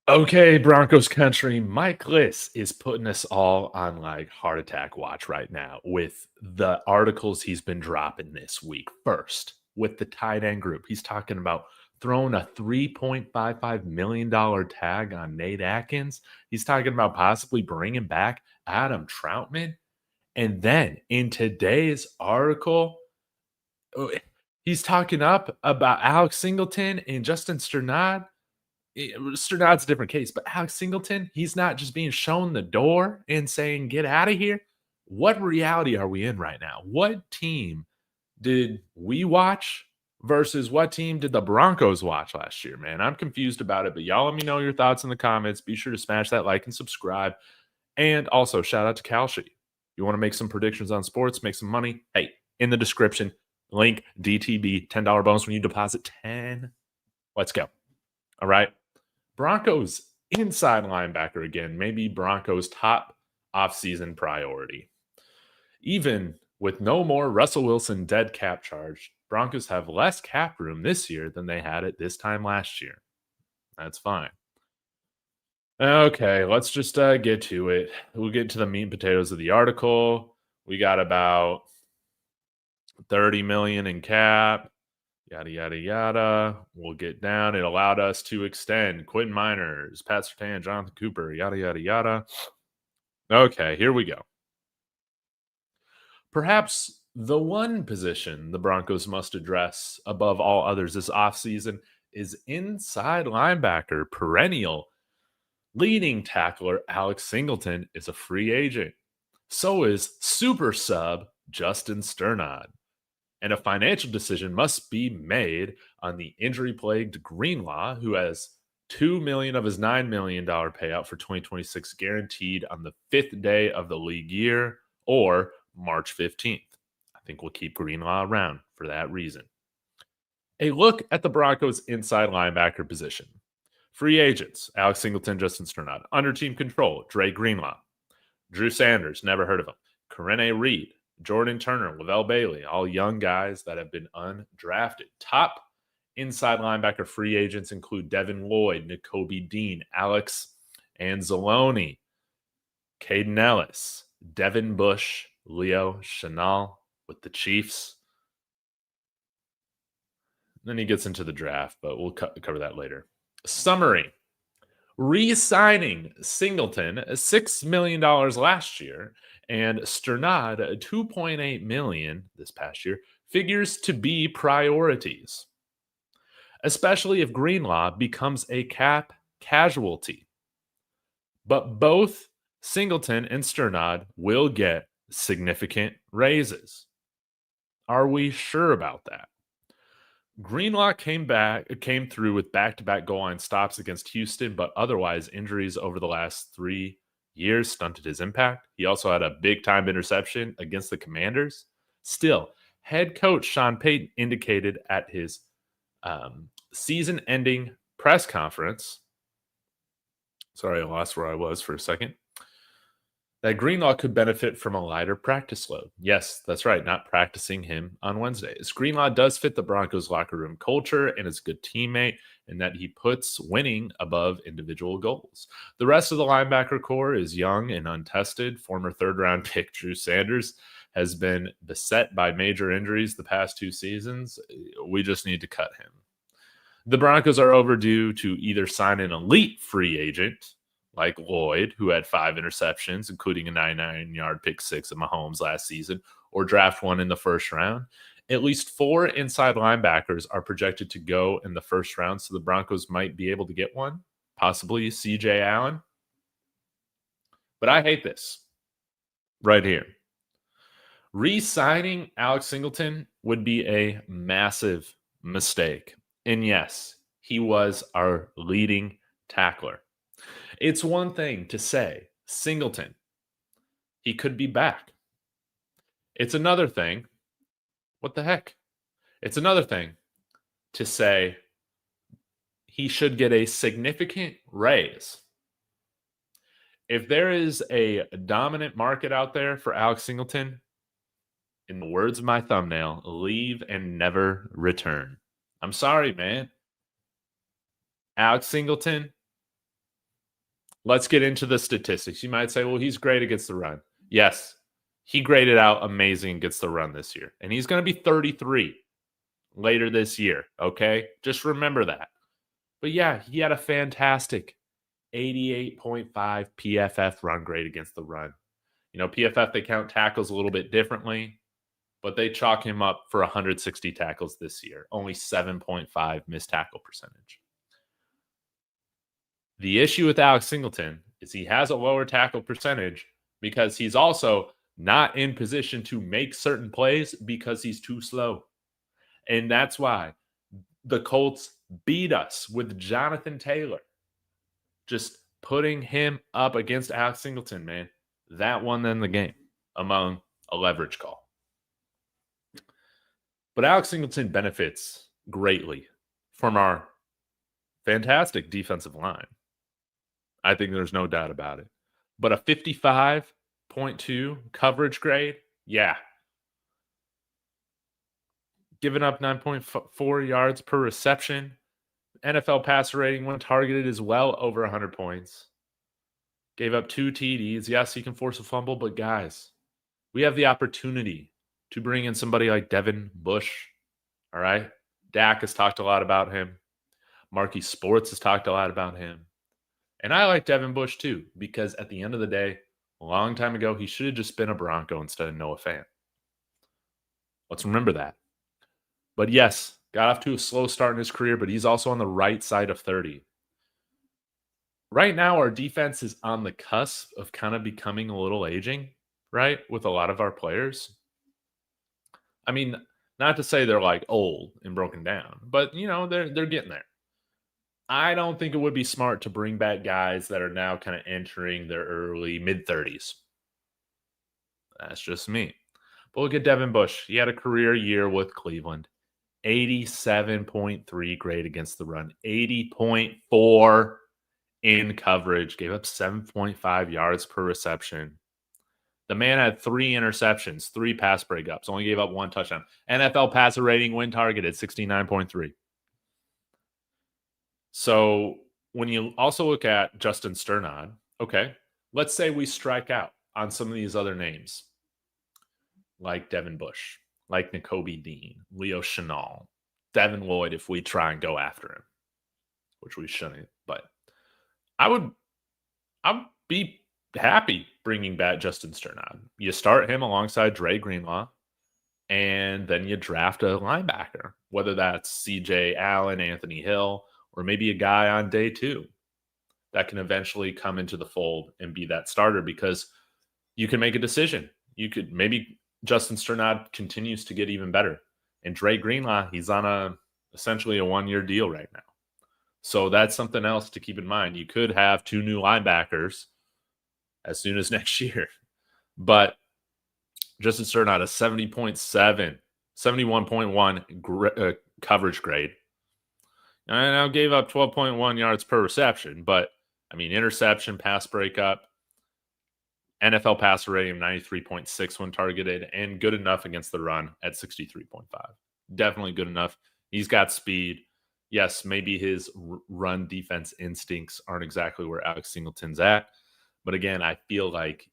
Okay, Broncos country, Mike Klis is putting us all on like heart attack watch right now with the articles he's been dropping this week. First, with the tight end group, he's talking about throwing a $3.55 million tag on Nate Atkins. He's talking about possibly bringing back Adam Troutman. And then in today's article, oh, he's talking up about Alex Singleton and Justin Sternad. Sternad's a different case, but Alex Singleton, he's not just being shown the door and saying, get out of here. What reality are we in right now? What team did we watch versus what team did the Broncos watch last year, man? I'm confused about it, but y'all let me know your thoughts in the comments. Be sure to smash that like and subscribe. And also, shout out to Kalshi. You want to make some predictions on sports, make some money? Hey, in the description, link DTB, $10 bonus when you deposit 10. Let's go. All right. Broncos inside linebacker again, maybe Broncos top offseason priority. Even with no more Russell Wilson dead cap charge, Broncos have less cap room this year than they had at this time last year. That's fine. Okay, let's just get to it. We'll get to the meat and potatoes of the article. We got about 30 million in cap. Yada, yada, yada. We'll get down. It allowed us to extend Quentin Miners, Pat Surtain, Jonathan Cooper, yada, yada, yada. Okay, here we go. Perhaps the one position the Broncos must address above all others this offseason is inside linebacker. Perennial leading tackler Alex Singleton is a free agent. So is super sub Justin Sternad. And a financial decision must be made on the injury-plagued Greenlaw, who has $2 million of his $9 million payout for 2026 guaranteed on the 5th day of the league year, or March 15th. I think we'll keep Greenlaw around for that reason. A look at the Broncos' inside linebacker position. Free agents, Alex Singleton, Justin Sternad. Under team control, Dre Greenlaw. Drew Sanders, never heard of him. Corrine Reed, Jordan Turner, Lavelle Bailey, all young guys that have been undrafted. Top inside linebacker free agents include Devin Lloyd, Nakobe Dean, Alex Anzalone, Caden Ellis, Devin Bush, Leo Chenal with the Chiefs. Then he gets into the draft, but we'll cover that later. Summary. Re-signing Singleton $6 million last year and Sternad $2.8 million this past year figures to be priorities, especially if Greenlaw becomes a cap casualty. But both Singleton and Sternad will get significant raises. Are we sure about that? Greenlaw came through with back-to-back goal line stops against Houston, but otherwise injuries over the last 3 years stunted his impact. He also had a big-time interception against the Commanders. Still, head coach Sean Payton indicated at his season-ending press conference, sorry, I lost where I was for a second, that Greenlaw could benefit from a lighter practice load. Yes, that's right, not practicing him on Wednesdays. Greenlaw does fit the Broncos locker room culture and is a good teammate in that he puts winning above individual goals. The rest of the linebacker core is young and untested. Former third-round pick Drew Sanders has been beset by major injuries the past 2 seasons. We just need to cut him. The Broncos are overdue to either sign an elite free agent like Lloyd, who had 5 interceptions, including a 99-yard pick 6 of Mahomes last season, or draft one in the first round. At least 4 inside linebackers are projected to go in the first round, so the Broncos might be able to get one, possibly C.J. Allen. But I hate this right here. Re-signing Alex Singleton would be a massive mistake. And yes, he was our leading tackler. It's one thing to say, Singleton, he could be back. It's another thing, what the heck? It's another thing to say he should get a significant raise. If there is a dominant market out there for Alex Singleton, in the words of my thumbnail, leave and never return. I'm sorry, man. Alex Singleton, let's get into the statistics. You might say, well, he's great against the run. Yes, he graded out amazing against the run this year. And he's going to be 33 later this year, okay? Just remember that. But yeah, he had a fantastic 88.5 PFF run grade against the run. You know, PFF, they count tackles a little bit differently, but they chalk him up for 160 tackles this year, only 7.5 missed tackle percentage. The issue with Alex Singleton is he has a lower tackle percentage because he's also not in position to make certain plays because he's too slow. And that's why the Colts beat us with Jonathan Taylor. Just putting him up against Alex Singleton, man, that won them the game among a leverage call. But Alex Singleton benefits greatly from our fantastic defensive line. I think there's no doubt about it. But a 55.2 coverage grade, yeah. Giving up 9.4 yards per reception. NFL passer rating when targeted is well over 100 points. Gave up 2 TDs. Yes, he can force a fumble, but guys, we have the opportunity to bring in somebody like Devin Bush. All right? Dak has talked a lot about him. Marquee Sports has talked a lot about him. And I like Devin Bush too, because at the end of the day, a long time ago, he should have just been a Bronco instead of Noah Fant. Let's remember that. But yes, got off to a slow start in his career, but he's also on the right side of 30. Right now, our defense is on the cusp of kind of becoming a little aging, right, with a lot of our players. I mean, not to say they're like old and broken down, but, you know, they're getting there. I don't think it would be smart to bring back guys that are now kind of entering their early mid-30s. That's just me. But look at Devin Bush. He had a career year with Cleveland. 87.3 grade against the run. 80.4 in coverage. Gave up 7.5 yards per reception. The man had 3 interceptions, 3 pass breakups. Only gave up 1 touchdown. NFL passer rating when targeted, 69.3. So when you also look at Justin Sternad, okay, let's say we strike out on some of these other names, like Devin Bush, like Nakobe Dean, Leo Chenal, Devin Lloyd, if we try and go after him, which we shouldn't, but I'd be happy bringing back Justin Sternad. You start him alongside Dre Greenlaw, and then you draft a linebacker, whether that's CJ Allen, Anthony Hill, or maybe a guy on day 2 that can eventually come into the fold and be that starter, because you can make a decision. You could maybe Justin Sternad continues to get even better. And Dre Greenlaw, he's on essentially a 1-year deal right now. So that's something else to keep in mind. You could have 2 new linebackers as soon as next year. But Justin Sternad, a 70.7, 71.1 coverage grade. And I now gave up 12.1 yards per reception, but I mean, interception, pass breakup, NFL passer rating 93.6 when targeted, and good enough against the run at 63.5. Definitely good enough. He's got speed. Yes, maybe his run defense instincts aren't exactly where Alex Singleton's at. But again, I feel like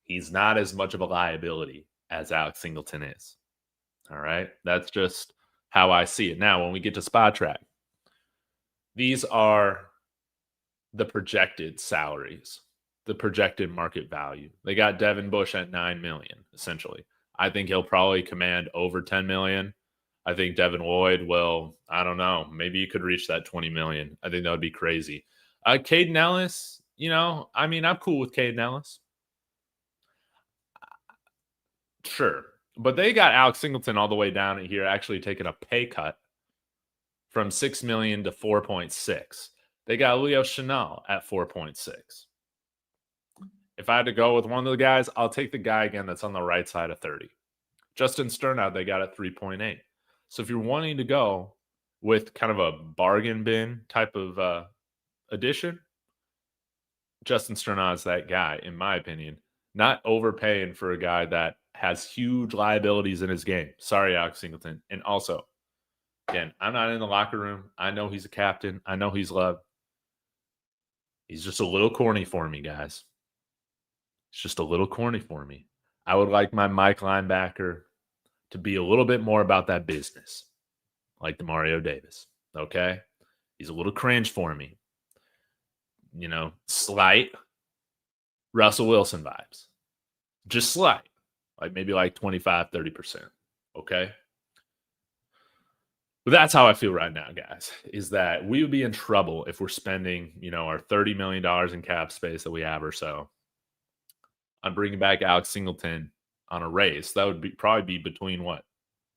he's not as much of a liability as Alex Singleton is. All right? That's just how I see it. Now, when we get to Spot Track, these are the projected salaries, the projected market value. They got Devin Bush at $9 million, essentially. I think he'll probably command over $10 million. I think Devin Lloyd will, I don't know, maybe you could reach that $20 million. I think that would be crazy. Caden Ellis, you know, I mean, I'm cool with Caden Ellis. Sure. But they got Alex Singleton all the way down here, actually taking a pay cut from $6 million to 4.6. They got Leo Chenal at 4.6. If I had to go with one of the guys, I'll take the guy again that's on the right side of 30. Justin Sternad, they got at 3.8. So if you're wanting to go with kind of a bargain bin type of addition, Justin Sternad's that guy, in my opinion. Not overpaying for a guy that has huge liabilities in his game. Sorry, Alex Singleton. And also, again, I'm not in the locker room. I know he's a captain. I know he's loved. He's just a little corny for me, guys. It's just a little corny for me. I would like my Mike linebacker to be a little bit more about that business, like the Mario Davis. Okay? He's a little cringe for me. Slight Russell Wilson vibes. Just slight. Maybe 25, 30%. Okay? But that's how I feel right now, guys, is that we would be in trouble if we're spending, our $30 million in cap space that we have or so on bringing back Alex Singleton on a raise. That would probably be between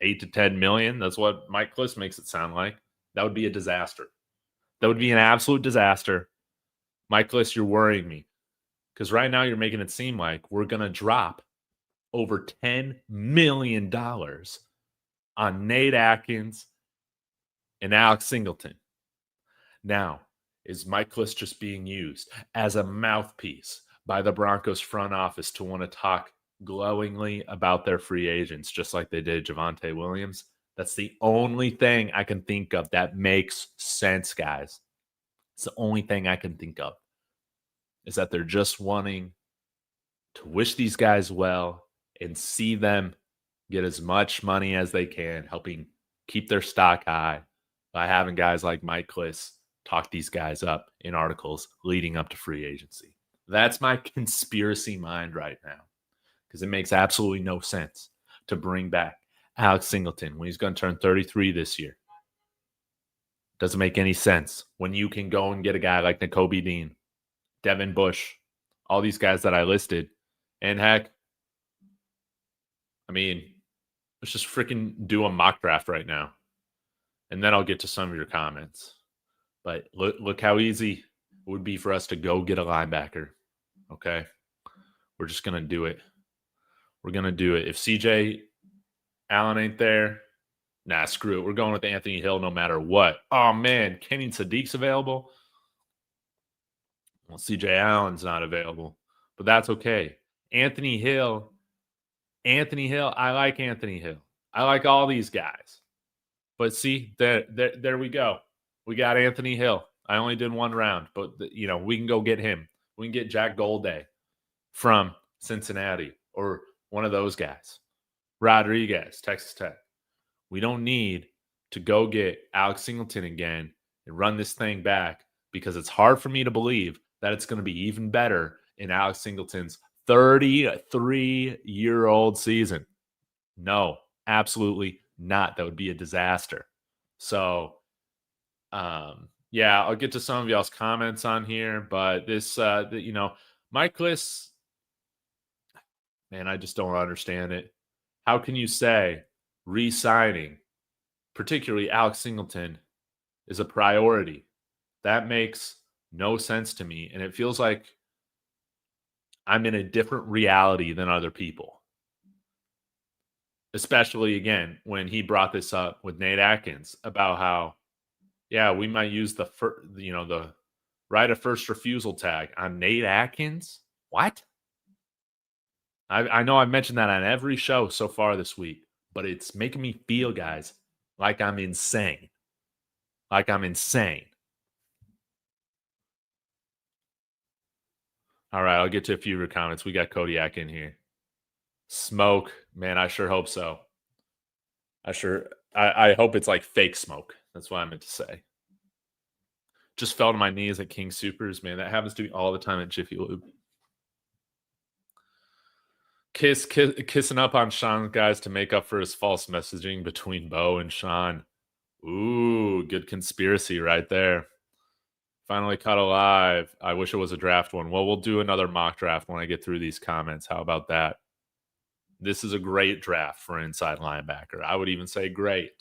8 to 10 million. That's what Mike Klis makes it sound like. That would be a disaster. That would be an absolute disaster. Mike Klis, you're worrying me because right now you're making it seem like we're going to drop over $10 million on Nate Atkins and Alex Singleton. Now, is Mike Klis just being used as a mouthpiece by the Broncos front office to want to talk glowingly about their free agents, just like they did Javonte Williams? That's the only thing I can think of that makes sense, guys. It's the only thing I can think of, is that they're just wanting to wish these guys well and see them get as much money as they can, helping keep their stock high by having guys like Mike Klis talk these guys up in articles leading up to free agency. That's my conspiracy mind right now, because it makes absolutely no sense to bring back Alex Singleton when he's going to turn 33 this year. Doesn't make any sense when you can go and get a guy like Nakobe Dean, Devin Bush, all these guys that I listed. And heck, let's just freaking do a mock draft right now. And then I'll get to some of your comments. But look how easy it would be for us to go get a linebacker. Okay? We're just going to do it. We're going to do it. If CJ Allen ain't there, nah, screw it. We're going with Anthony Hill no matter what. Oh, man. Kenny Sadiq's available. Well, CJ Allen's not available. But that's okay. Anthony Hill. I like Anthony Hill. I like all these guys. But see, there we go. We got Anthony Hill. I only did one round, but we can go get him. We can get Jack Golday from Cincinnati or one of those guys. Rodriguez, Texas Tech. We don't need to go get Alex Singleton again and run this thing back, because it's hard for me to believe that it's going to be even better in Alex Singleton's 33-year-old season. No, absolutely not. That would be a disaster. So, I'll get to some of y'all's comments on here, but this, Mike Klis, man, I just don't understand it. How can you say re-signing, particularly Alex Singleton, is a priority? That makes no sense to me, and it feels like I'm in a different reality than other people. Especially, again, when he brought this up with Nate Atkins about how, we might use the right of first refusal tag on Nate Atkins. What? I know I've mentioned that on every show so far this week, but it's making me feel, guys, like I'm insane. All right, I'll get to a few of your comments. We got Kodiak in here. Smoke, man, I sure hope so. I hope it's like fake smoke. That's what I meant to say. Just fell to my knees at King Supers, man. That happens to me all the time at Jiffy Lube. Kissing up on Sean, guys, to make up for his false messaging between Bo and Sean. Ooh, good conspiracy right there. Finally caught alive. I wish it was a draft one. Well, we'll do another mock draft when I get through these comments. How about that? This is a great draft for inside linebacker. I would even say great.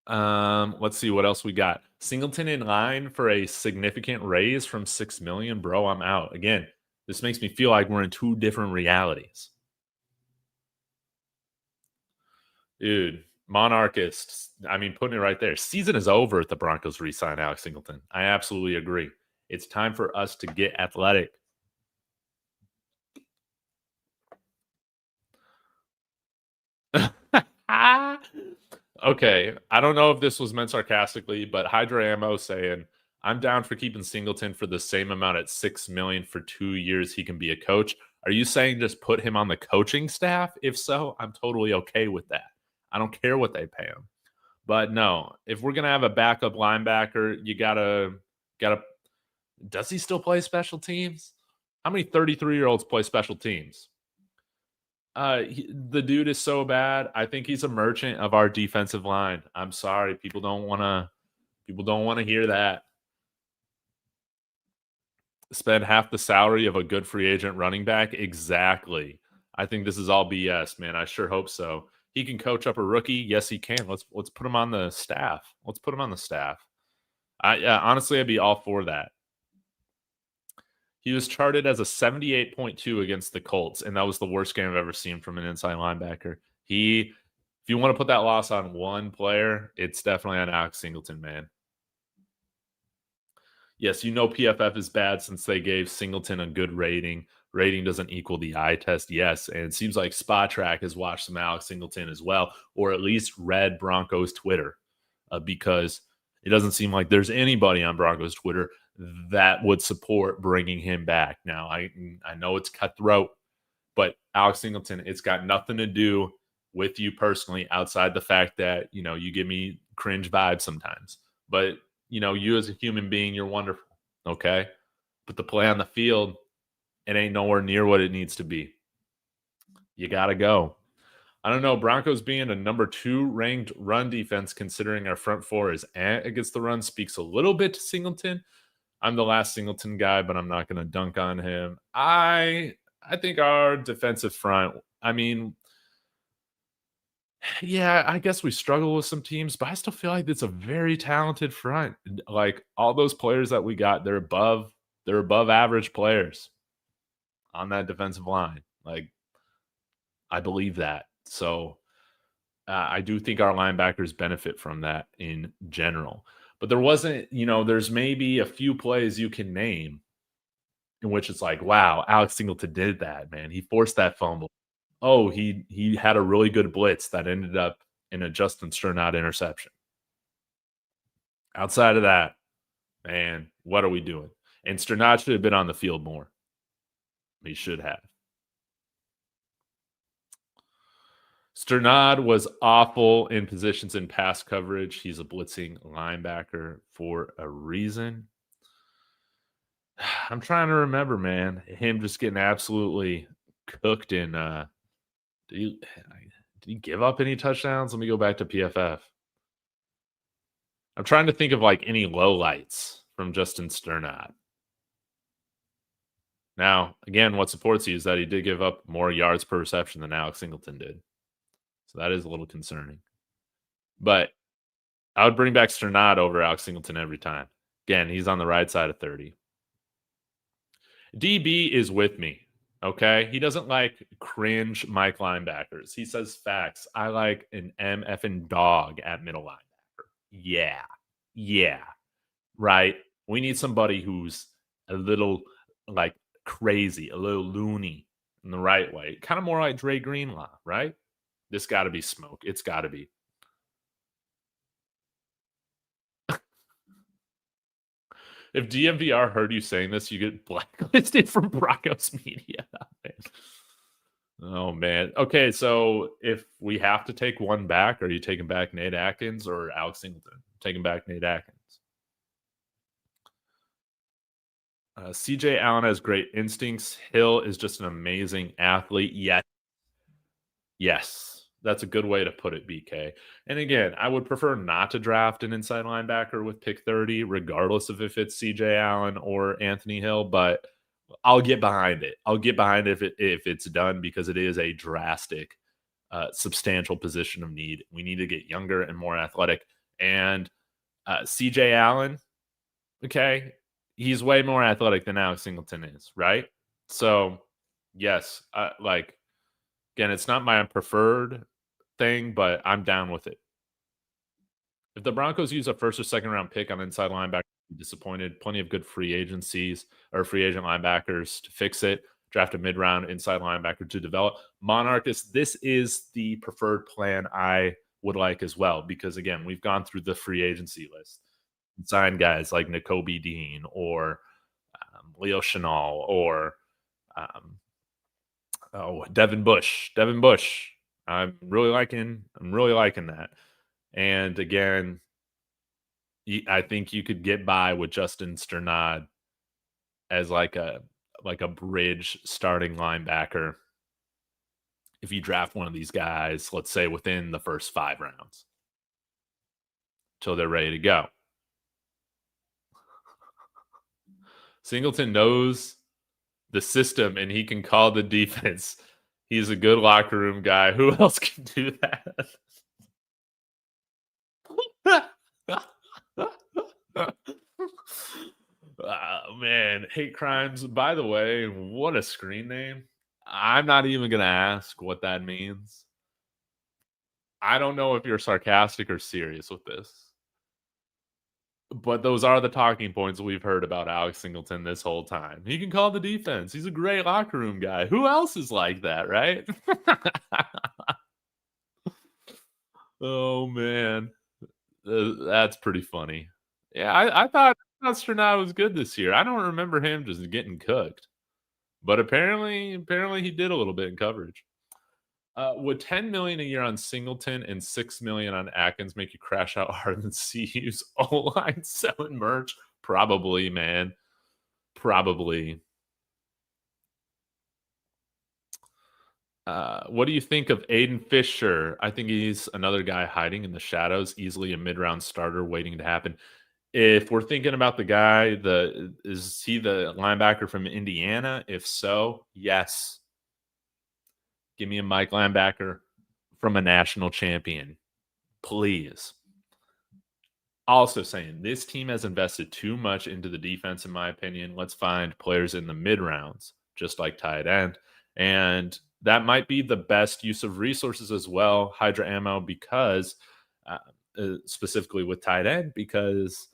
Let's see what else we got. Singleton in line for a significant raise from $6 million. Bro, I'm out. Again, this makes me feel like we're in two different realities. Dude, Monarchist, putting it right there. Season is over if the Broncos re-sign Alex Singleton. I absolutely agree. It's time for us to get athletic. Okay, I don't know if this was meant sarcastically, but Hydra Ammo saying, "I'm down for keeping Singleton for the same amount at 6 million for 2 years. He can be a coach." Are you saying just put him on the coaching staff? If so, I'm totally okay with that. I don't care what they pay him. But no, if we're gonna have a backup linebacker, you gotta. Does he still play special teams? How many 33-year-olds play special teams? The dude is so bad. I think he's a merchant of our defensive line. I'm sorry, people don't wanna hear that. Spend half the salary of a good free agent running back? Exactly. I think this is all BS, man. I sure hope so. He can coach up a rookie. Yes, he can. Let's put him on the staff. Let's put him on the staff. Honestly, I'd be all for that. He was charted as a 78.2 against the Colts, and that was the worst game I've ever seen from an inside linebacker. If you want to put that loss on one player, it's definitely on Alex Singleton, man. Yes, PFF is bad since they gave Singleton a good rating. Rating doesn't equal the eye test, yes. And it seems like Spot Track has watched some Alex Singleton as well, or at least read Broncos Twitter, because it doesn't seem like there's anybody on Broncos Twitter that would support bringing him back. Now, I know it's cutthroat, but Alex Singleton, it's got nothing to do with you personally outside the fact that, you give me cringe vibes sometimes. But you as a human being, you're wonderful. Okay. But the play on the field, it ain't nowhere near what it needs to be. You got to go. I don't know. Broncos being a number 2 ranked run defense, considering our front four is against the run, speaks a little bit to Singleton. I'm the last Singleton guy, but I'm not going to dunk on him. I think our defensive front, yeah, I guess we struggle with some teams, but I still feel like it's a very talented front. Like all those players that we got, they're above average players on that defensive line. Like I believe that. So I do think our linebackers benefit from that in general. But there wasn't, there's maybe a few plays you can name in which it's like, wow, Alex Singleton did that, man. He forced that fumble. Oh, he had a really good blitz that ended up in a Justin Sternad interception. Outside of that, man, what are we doing? And Sternad should have been on the field more. He should have. Sternad was awful in positions in pass coverage. He's a blitzing linebacker for a reason. I'm trying to remember, man. Him just getting absolutely cooked in did he give up any touchdowns? Let me go back to PFF. I'm trying to think of like any lowlights from Justin Sternad. Now, again, what supports you is that he did give up more yards per reception than Alex Singleton did. So that is a little concerning. But I would bring back Sternad over Alex Singleton every time. Again, he's on the right side of 30. DB is with me. Okay. He doesn't like cringe Mike linebackers. He says facts. I like an MFing dog at middle linebacker. Yeah. Yeah. Right. We need somebody who's a little like crazy, a little loony in the right way. Kind of more like Dre Greenlaw, right? This got to be smoke. It's got to be. If DMVR heard you saying this, you get blacklisted from Broncos media. Oh man. Okay, so if we have to take one back, are you taking back Nate Atkins or Alex Singleton? Taking back Nate Atkins. CJ Allen has great instincts. Hill is just an amazing athlete. Yes, that's a good way to put it, BK. And again, I would prefer not to draft an inside linebacker with pick 30, regardless of if it's CJ Allen or Anthony Hill, but I'll get behind it. I'll get behind it if it's done because it is a drastic, substantial position of need. We need to get younger and more athletic. And CJ Allen, okay, he's way more athletic than Alex Singleton is, right? So, yes, again, it's not my preferred thing, but I'm down with it. If the Broncos use a first or second round pick on inside linebacker, I'd be disappointed. Plenty of good free agencies or free agent linebackers to fix it. Draft a mid-round inside linebacker to develop. Monarchist, this is the preferred plan I would like as well. Because again, we've gone through the free agency list, signed guys like Nakobe Dean or Leo Chenal or um, Devin Bush. Devin Bush. I'm really liking that. And again, I think you could get by with Justin Sternad as like a bridge starting linebacker if you draft one of these guys, let's say within the first 5 rounds till they're ready to go. Singleton knows the system and he can call the defense. He's a good locker room guy. Who else can do that? Oh, man. Hate crimes. By the way, what a screen name. I'm not even going to ask what that means. I don't know if you're sarcastic or serious with this. But those are the talking points we've heard about Alex Singleton this whole time. He can call the defense. He's a great locker room guy. Who else is like that, right? Oh, man. That's pretty funny. Yeah, I thought Sternad was good this year. I don't remember him just getting cooked. But apparently he did a little bit in coverage. Would $10 million a year on Singleton and $6 million on Atkins make you crash out harder than CU's O-line selling merch? Probably, man. Probably. What do you think of Aiden Fisher? I think he's another guy hiding in the shadows, easily a mid-round starter waiting to happen. If we're thinking about the guy, is he the linebacker from Indiana? If so, yes. Give me a Mike linebacker from a national champion, please. Also saying this team has invested too much into the defense, in my opinion. Let's find players in the mid rounds, just like tight end. And that might be the best use of resources as well, Hydra ammo, because specifically with tight end, because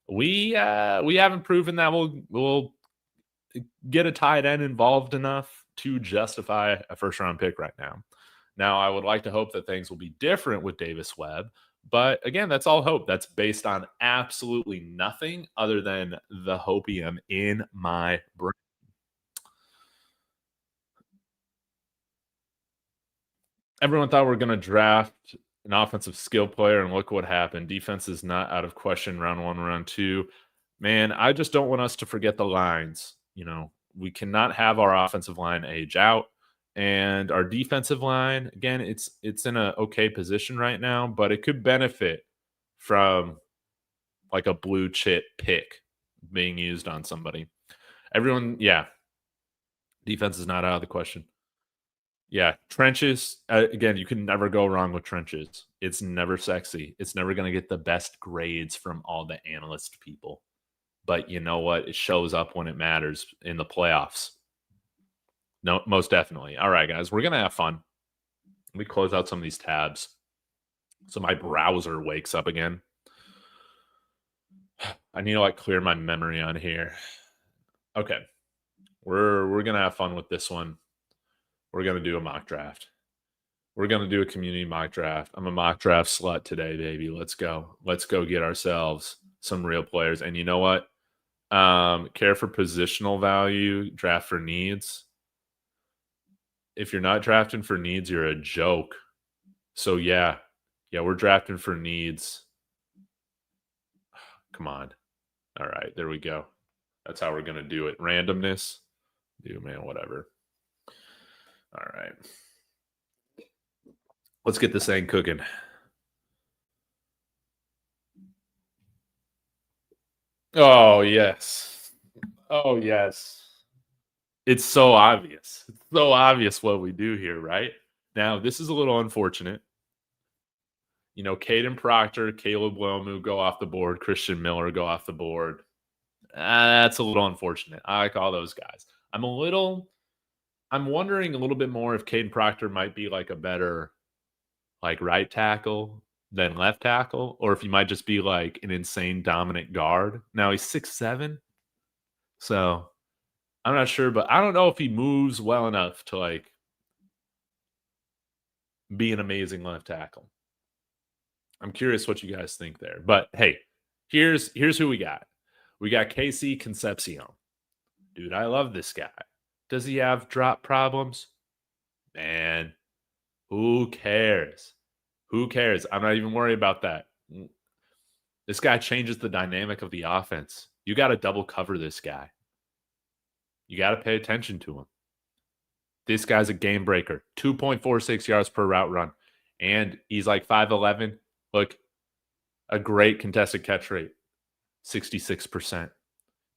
we haven't proven that we'll get a tight end involved enough to justify a first round pick right now. Now, I would like to hope that things will be different with Davis Webb, but again, that's all hope. That's based on absolutely nothing other than the hopium in my brain. Everyone thought we were going to draft an offensive skill player, and look what happened. Defense is not out of question round 1, round 2. Man, I just don't want us to forget the lines. You know, we cannot have our offensive line age out. And our defensive line, again, it's in a okay position right now, but it could benefit from like a blue chip pick being used on somebody. Everyone, yeah. Defense is not out of the question. Yeah, trenches, again, you can never go wrong with trenches. It's never sexy. It's never going to get the best grades from all the analyst people. But you know what? It shows up when it matters in the playoffs. No, most definitely. All right, guys, we're going to have fun. Let me close out some of these tabs so my browser wakes up again. I need to like clear my memory on here. Okay. We're going to have fun with this one. We're going to do a mock draft. We're going to do a community mock draft. I'm a mock draft slut today, baby. Let's go. Let's go get ourselves some real players. And you know what? Care for positional value, draft for needs. If you're not drafting for needs, you're a joke. So yeah, we're drafting for needs. Come on. All right, there we go. That's how we're going to do it. Randomness. Dude, man, whatever. All right. Let's get this thing cooking. Oh, yes. Oh, yes. It's so obvious. It's so obvious what we do here, right? Now, this is a little unfortunate. You know, Caden Proctor, Caleb Wilmu go off the board. Christian Miller go off the board. That's a little unfortunate. I like all those guys. I'm wondering a little bit more if Caden Proctor might be like a better like right tackle than left tackle, or if he might just be like an insane dominant guard. Now he's 6'7", so I'm not sure, but I don't know if he moves well enough to like be an amazing left tackle. I'm curious what you guys think there. But hey, here's who we got. We got KC Concepcion. Dude, I love this guy. Does he have drop problems? Man, who cares? Who cares? I'm not even worried about that. This guy changes the dynamic of the offense. You got to double cover this guy. You got to pay attention to him. This guy's a game breaker. 2.46 yards per route run. And he's like 5'11. Look, a great contested catch rate. 66%.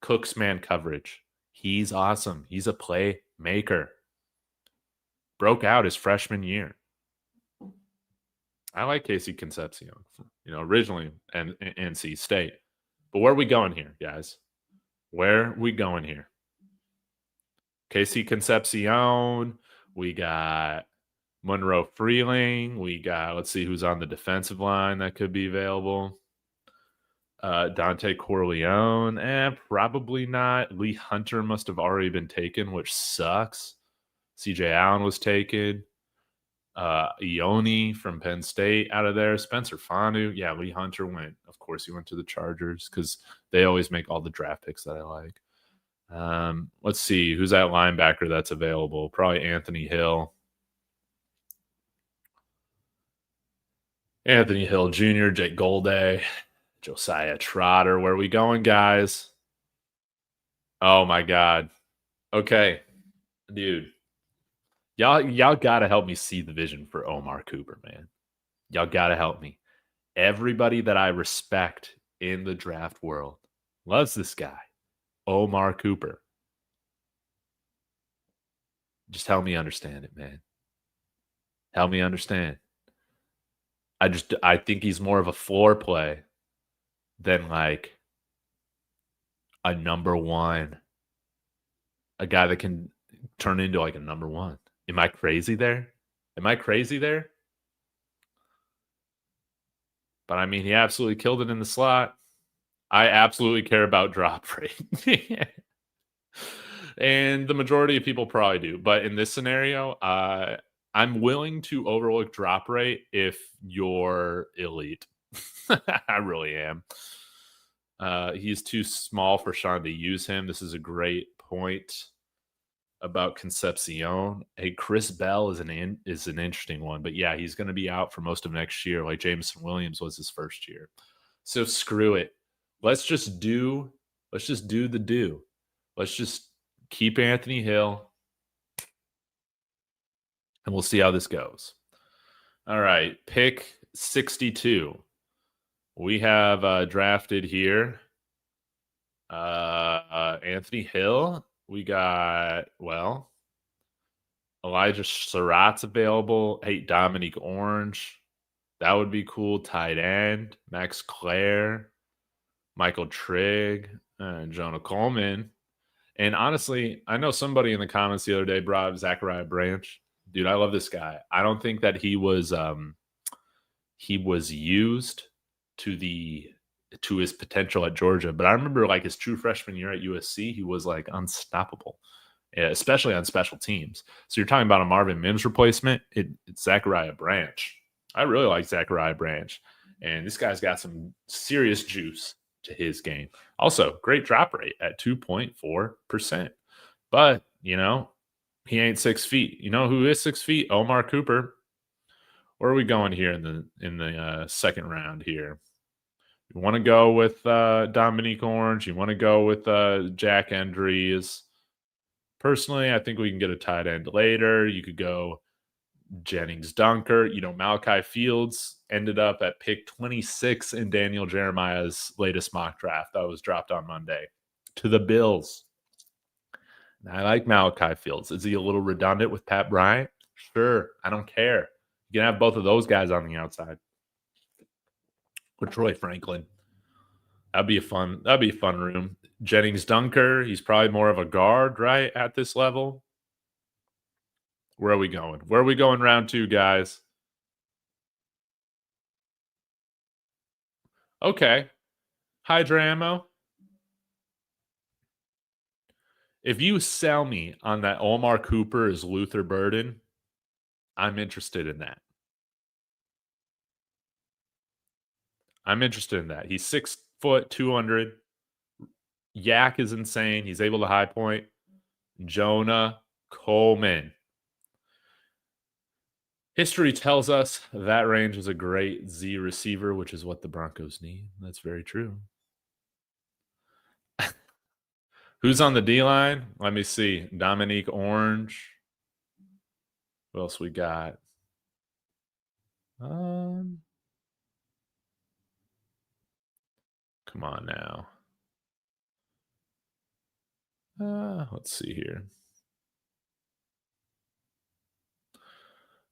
Cook's man coverage. He's awesome. He's a playmaker. Broke out his freshman year. I like Casey Concepcion, originally and NC State. But where are we going here, guys? Where are we going here? Casey Concepcion. We got Monroe Freeling. We got, let's see who's on the defensive line that could be available. Dante Corleone. Probably not. Lee Hunter must have already been taken, which sucks. CJ Allen was taken. Ione from Penn State out of there. Spencer Fanu. Yeah, Lee Hunter went. Of course, he went to the Chargers because they always make all the draft picks that I like. Let's see. Who's that linebacker that's available? Probably Anthony Hill. Anthony Hill Jr., Jake Golday, Josiah Trotter. Where are we going, guys? Oh, my God. Okay. Dude. Y'all got to help me see the vision for Omar Cooper, man. Y'all got to help me. Everybody that I respect in the draft world loves this guy, Omar Cooper. Just help me understand it, man. Help me understand. I think he's more of a floor play than like a number one, a guy that can turn into like a number one. Am I crazy there? But I mean, he absolutely killed it in the slot. I absolutely care about drop rate. And the majority of people probably do. But in this scenario, I'm willing to overlook drop rate if you're elite. I really am. He's too small for Sean to use him. This is a great point about Concepcion. Hey, Chris Bell is an interesting one, but yeah, he's going to be out for most of next year, like Jameson Williams was his first year. So screw it. Let's just do the do. Let's just keep Anthony Hill, and we'll see how this goes. All right, pick 62. We have drafted here Anthony Hill. We got, Elijah Surratt's available. Hey, Dominique Orange. That would be cool. Tight end. Max Clare. Michael Trigg. Jonah Coleman. And honestly, I know somebody in the comments the other day brought up Zachariah Branch. Dude, I love this guy. I don't think that he was used to his potential at Georgia, but I remember like his true freshman year at USC, he was like unstoppable, especially on special teams. So you're talking about a Marvin Mims replacement. It's Zachariah Branch. I really like Zachariah Branch, and this guy's got some serious juice to his game. Also, great drop rate at 2.4%. But, he ain't 6 feet. You know who is 6 feet? Omar Cooper. Where are we going here in the second round here? You want to go with Dominique Orange. You want to go with Jack Endries. Personally, I think we can get a tight end later. You could go Jennings Dunker. Malachi Fields ended up at pick 26 in Daniel Jeremiah's latest mock draft that was dropped on Monday to the Bills. And I like Malachi Fields. Is he a little redundant with Pat Bryant? Sure. I don't care. You can have both of those guys on the outside. Or Troy Franklin. That'd be a fun room. Jennings Dunker, he's probably more of a guard, right, at this level. Where are we going? Where are we going round 2, guys? Okay. Hydra ammo. If you sell me on that Omar Cooper is Luther Burden, I'm interested in that. I'm interested in that. He's 6 foot 200. Yak is insane. He's able to high point. Jonah Coleman. History tells us that range is a great Z receiver, which is what the Broncos need. That's very true. Who's on the D line? Let me see. Dominique Orange. What else we got? Come on now. Let's see here.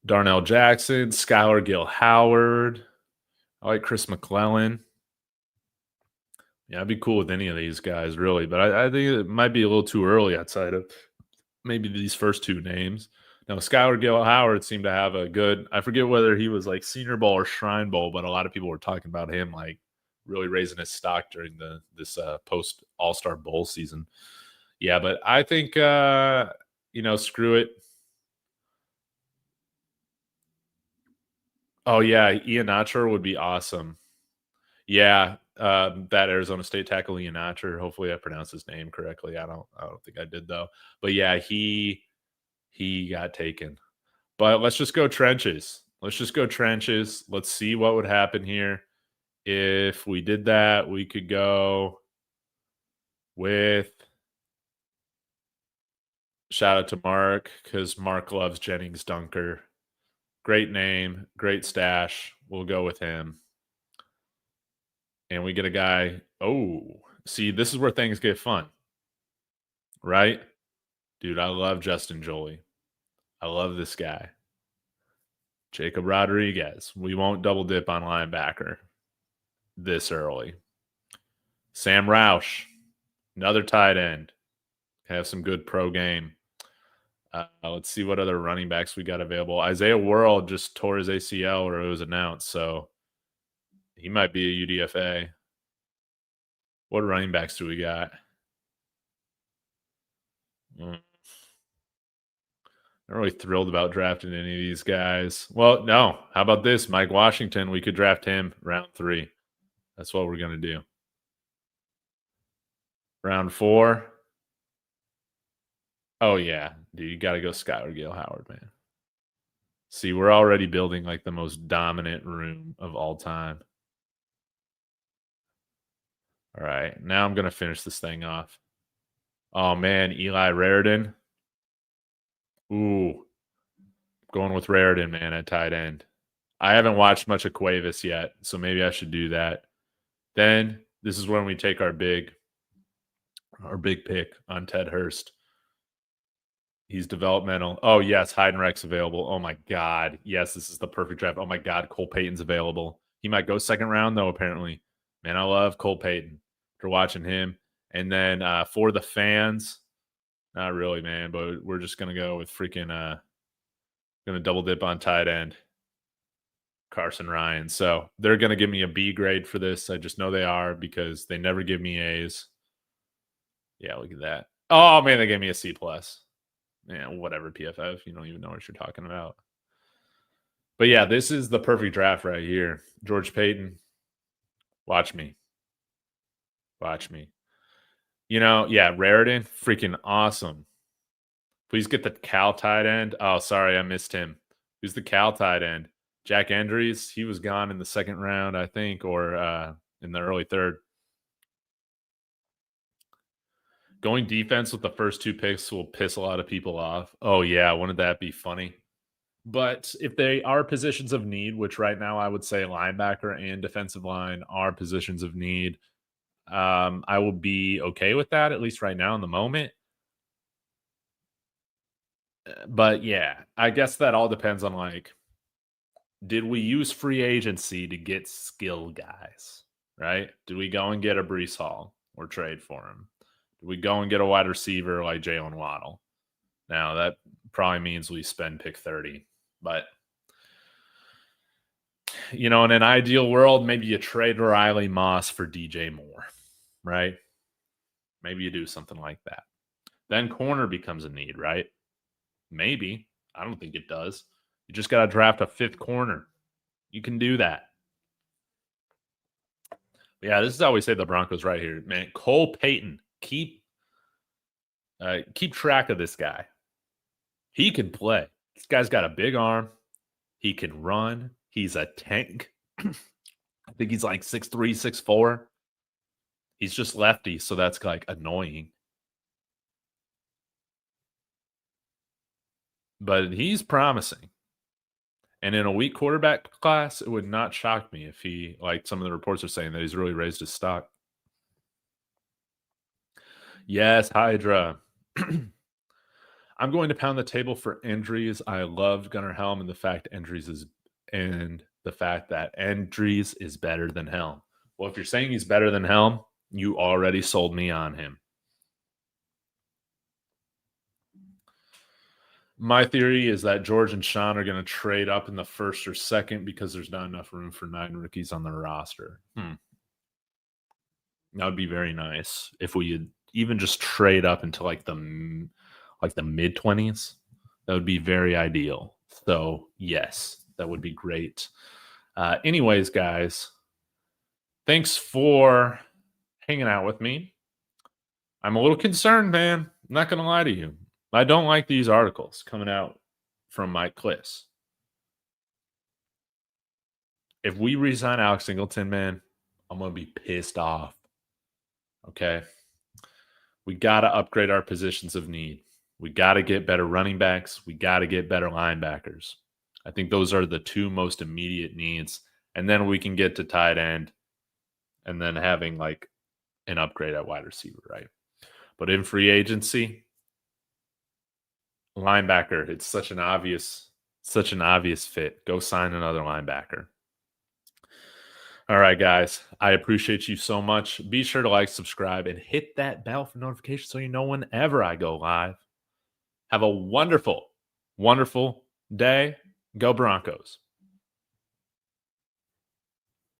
Darnell Jackson, Skylar Gill Howard. I like Chris McClellan. Yeah, I'd be cool with any of these guys, really. But I think it might be a little too early outside of maybe these first two names. Now, Skylar Gill Howard seemed to have a good, I forget whether he was like Senior Bowl or Shrine Bowl, but a lot of people were talking about him like really raising his stock during this post All-Star Bowl season. Yeah, but I think, screw it. Oh, yeah, Ian Natcher would be awesome. Yeah, that Arizona State tackle Ian Natcher. Hopefully I pronounced his name correctly. I don't think I did though. But yeah, he got taken. But let's just go trenches. Let's just go trenches. Let's see what would happen here. If we did that, we could go with shout out to Mark because Mark loves Jennings Dunker. Great name, great stash. We'll go with him. And we get a guy. Oh, see, this is where things get fun, right? Dude, I love Justin Joly. I love this guy. Jacob Rodriguez. We won't double dip on linebacker this early. Sam Roush, another tight end. Have some good pro game. Let's see what other running backs we got available. Isaiah World just tore his ACL, or it was announced, so he might be a UDFA. What running backs do we got? Not really thrilled about drafting any of these guys. Well, no. How about this? Mike Washington, we could draft him round 3. That's what we're going to do. Round 4. Oh, yeah. Dude, you got to go Skylar Gill Howard, man. See, we're already building like the most dominant room of all time. All right. Now I'm going to finish this thing off. Oh, man. Eli Raridan. Ooh. Going with Raridan, man, at tight end. I haven't watched much of Cuevas yet, so maybe I should do that. Then this is when we take our big pick on Ted Hurst. He's developmental. Oh, yes, Heidenreich's available. Oh, my God. Yes, this is the perfect draft. Oh, my God, Cole Payton's available. He might go second round, though, apparently. Man, I love Cole Payton for watching him. And then for the fans, not really, man, but we're just going to go with freaking going to double dip on tight end. Carson Ryan. So they're going to give me a B grade for this. I just know they are because they never give me A's. Yeah, look at that. Oh, man, they gave me a C+. Yeah, whatever, PFF. You don't even know what you're talking about. But, yeah, this is the perfect draft right here. George Payton, watch me. Watch me. Yeah, Raridan, freaking awesome. Please get the Cal tight end. Oh, sorry, I missed him. Who's the Cal tight end? Jack Andrews. He was gone in the second round, I think, or in the early third. Going defense with the first 2 picks will piss a lot of people off. Oh, yeah. Wouldn't that be funny? But if they are positions of need, which right now I would say linebacker and defensive line are positions of need, I will be okay with that, at least right now in the moment. But, yeah, I guess that all depends on, like, did we use free agency to get skill guys, right? Did we go and get a Breece Hall or trade for him? Did we go and get a wide receiver like Jalen Waddle? Now, that probably means we spend pick 30. But, in an ideal world, maybe you trade Riley Moss for DJ Moore, right? Maybe you do something like that. Then corner becomes a need, right? Maybe. I don't think it does. You just got to draft a 5th corner. You can do that. Yeah, this is how we say the Broncos right here, man. Cole Payton, keep track of this guy. He can play. This guy's got a big arm. He can run. He's a tank. I think he's like 6'3", 6'4". He's just lefty, so that's like annoying. But he's promising. And in a weak quarterback class, it would not shock me if he, like some of the reports are saying, that he's really raised his stock. Yes, Hydra. I'm going to pound the table for Andries. I loved Gunnar Helm and the fact that Andries is better than Helm. Well, if you're saying he's better than Helm, you already sold me on him. My theory is that George and Sean are going to trade up in the first or second because there's not enough room for 9 rookies on the roster. That would be very nice if we even just trade up into like the mid-20s. That would be very ideal. So, yes, that would be great. Anyways, guys, thanks for hanging out with me. I'm a little concerned, man. I'm not going to lie to you. I don't like these articles coming out from Mike Klis. If we resign Alex Singleton, man, I'm going to be pissed off. Okay? We got to upgrade our positions of need. We got to get better running backs. We got to get better linebackers. I think those are the 2 most immediate needs. And then we can get to tight end and then having like an upgrade at wide receiver, right? But in free agency, linebacker, it's such an obvious fit. Go sign another linebacker. All right, guys. I appreciate you so much. Be sure to like, subscribe, and hit that bell for notifications so you know whenever I go live. Have a wonderful, wonderful day. Go Broncos.